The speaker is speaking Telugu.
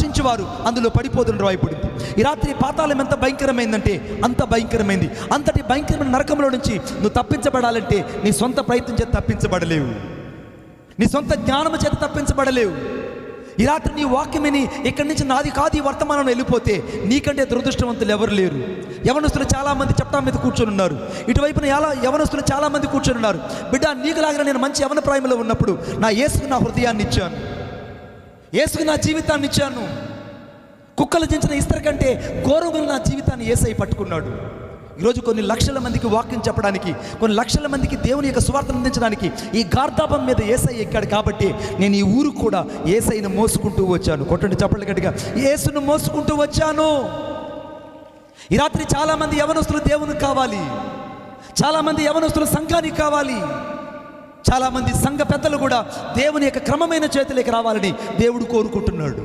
నశించేవారు అందులో పడిపోతున్న రాయబడింది. ఈ రాత్రి పాతాళం ఎంత భయంకరమైందంటే అంత భయంకరమైంది. అంతటి భయంకరమైన నరకంలో నుంచి నువ్వు తప్పించబడాలంటే నీ సొంత ప్రయత్నం చేత తప్పించబడలేవు, నీ సొంత జ్ఞానము చేత తప్పించబడలేవు. ఈ రాత్రి నీ వాక్యమని ఇక్కడి నుంచి నాది కాదు ఈ వర్తమానం వెళ్ళిపోతే నీకంటే దురదృష్టవంతులు ఎవరు లేరు. యవనస్తులు చాలామంది చట్టం మీద కూర్చొని ఉన్నారు, ఇటువైపున యవనస్తులు చాలామంది కూర్చొని ఉన్నారు. బిడ్డ, నీకులాగా నేను మంచి యవన ప్రాయంలో ఉన్నప్పుడు నా యేసుకు నా హృదయాన్ని ఇచ్చాను, యేసుకు నా జీవితాన్ని ఇచ్చాను. కుక్కలు దించిన ఇస్తర కంటే ఘోరమైన నా జీవితాన్ని యేసై పట్టుకున్నాడు. ఈరోజు కొన్ని లక్షల మందికి వాక్యం చెప్పడానికి, కొన్ని లక్షల మందికి దేవుని యొక్క సువార్తను అందించడానికి ఈ గార్ధాపం మీద యేసై ఎక్కాడు. కాబట్టి నేను ఈ ఊరు కూడా యేసైను మోసుకుంటూ వచ్చాను. కొట్టండి చప్పట్లు గట్టిగా, యేసును మోసుకుంటూ వచ్చాను. ఈ రాత్రి చాలామంది యవనస్తులు దేవునికి కావాలి, చాలామంది యవనస్తులు సంఘానికి కావాలి, చాలామంది సంఘ పెద్దలు కూడా దేవుని యొక్క క్రమమైన చేతులకు రావాలని దేవుడు కోరుకుంటున్నాడు.